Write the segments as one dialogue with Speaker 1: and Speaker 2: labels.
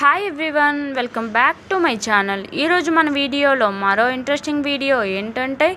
Speaker 1: Hi everyone, welcome back to my channel. ఈరోజు మన వీడియోలో మరో ఇంట్రెస్టింగ్ వీడియో ఏంటంటే,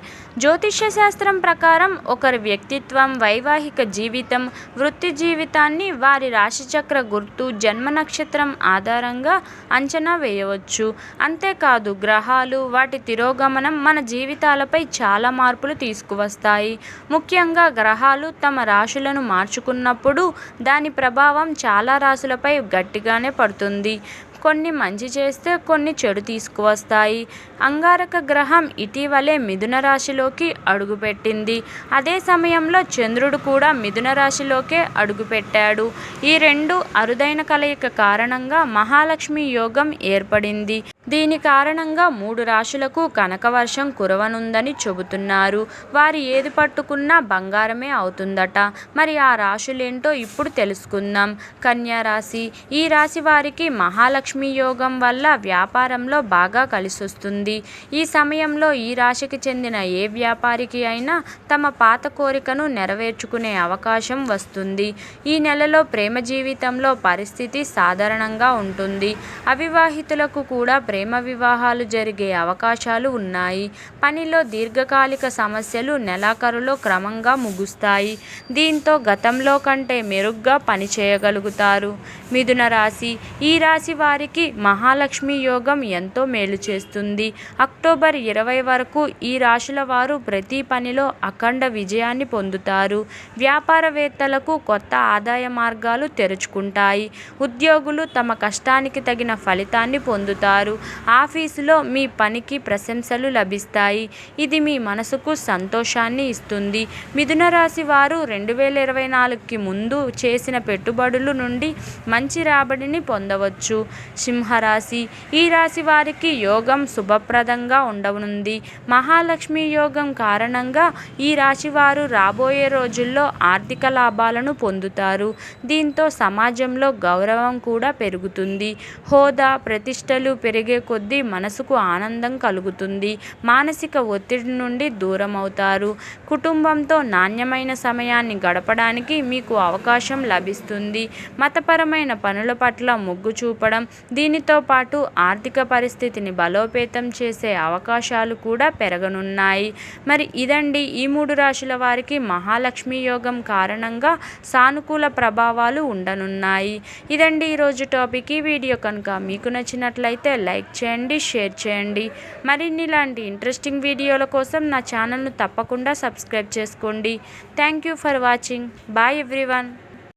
Speaker 1: జ్యోతిష్య శాస్త్రం ప్రకారం ఒకరి వ్యక్తిత్వం, వైవాహిక జీవితం, వృత్తి జీవితాన్ని వారి రాశిచక్ర గుర్తు, జన్మ నక్షత్రం ఆధారంగా అంచనా వేయవచ్చు. అంతేకాదు, గ్రహాలు, వాటి తిరోగమనం మన జీవితాలపై చాలా మార్పులు తీసుకువస్తాయి. ముఖ్యంగా గ్రహాలు తమ రాశులను మార్చుకున్నప్పుడు దాని ప్రభావం చాలా రాశులపై గట్టిగానే పడుతుంది. కొన్ని మంచి చేస్తే కొన్ని చెడు తీసుకువస్తాయి. అంగారక గ్రహం ఇటీవలే మిథున రాశిలోకి అడుగుపెట్టింది. అదే సమయంలో చంద్రుడు కూడా మిథున రాశిలోకే అడుగుపెట్టాడు. ఈ రెండు అరుదైన కలయిక కారణంగా మహాలక్ష్మి యోగం ఏర్పడింది. దీని కారణంగా 3 రాశులకు కనకవర్షం కురవనుందని చెబుతున్నారు. వారు ఏది పట్టుకున్నా బంగారమే అవుతుందట. మరి ఆ రాశులేంటో ఇప్పుడు తెలుసుకుందాం. కన్యా రాశి. ఈ రాశి వారికి మహాలక్ష్మి యోగం వల్ల వ్యాపారంలో బాగా కలిసొస్తుంది. ఈ సమయంలో ఈ రాశికి చెందిన ఏ వ్యాపారికి అయినా తమ పాత కోరికను నెరవేర్చుకునే అవకాశం వస్తుంది. ఈ నెలలో ప్రేమ జీవితంలో పరిస్థితి సాధారణంగా ఉంటుంది. అవివాహితులకు కూడా ప్రేమ వివాహాలు జరిగే అవకాశాలు ఉన్నాయి. పనిలో దీర్ఘకాలిక సమస్యలు నెలాఖరులో క్రమంగా ముగుస్తాయి. దీంతో గతంలో కంటే మెరుగ్గా పనిచేయగలుగుతారు. మిథున రాశి. ఈ రాశి వారికి మహాలక్ష్మి యోగం ఎంతో మేలు చేస్తుంది. అక్టోబర్ 20 వరకు ఈ రాశుల వారు ప్రతి పనిలో అఖండ విజయాన్ని పొందుతారు. వ్యాపారవేత్తలకు కొత్త ఆదాయ మార్గాలు తెరుచుకుంటాయి. ఉద్యోగులు తమ కష్టానికి తగిన ఫలితాన్ని పొందుతారు. ఆఫీసులో మీ పనికి ప్రశంసలు లభిస్తాయి. ఇది మీ మనసుకు సంతోషాన్ని ఇస్తుంది. మిథున రాశి వారు 2024కి ముందు చేసిన పెట్టుబడుల నుండి మంచి రాబడిని పొందవచ్చు. సింహరాశి. ఈ రాశి వారికి యోగం శుభప్రదంగా ఉండనుంది. మహాలక్ష్మి యోగం కారణంగా ఈ రాశి వారు రాబోయే రోజుల్లో ఆర్థిక లాభాలను పొందుతారు. దీంతో సమాజంలో గౌరవం కూడా పెరుగుతుంది. హోదా, ప్రతిష్టలు పెరిగే కొద్దీ మనసుకు ఆనందం కలుగుతుంది. మానసిక ఒత్తిడి నుండి దూరం అవుతారు. కుటుంబంతో నాణ్యమైన సమయాన్ని గడపడానికి మీకు అవకాశం లభిస్తుంది. మతపరమైన పనుల పట్ల మొగ్గు చూపడం, దీనితో పాటు ఆర్థిక పరిస్థితిని బలోపేతం చేసే అవకాశాలు కూడా పెరగనున్నాయి. మరి ఇదండి ఈ 3 రాశుల వారికి మహాలక్ష్మి యోగం కారణంగా సానుకూల ప్రభావాలు ఉండనున్నాయి. ఇదండి ఈరోజు టాపిక్. ఈ వీడియో కనుక మీకు నచ్చినట్లయితే లైక్ చేయండి, షేర్ చేయండి. మరిన్ని ఇలాంటి ఇంట్రెస్టింగ్ వీడియోల కోసం నా ఛానల్ను తప్పకుండా సబ్స్క్రైబ్ చేసుకోండి. Thank you for watching. Bye everyone.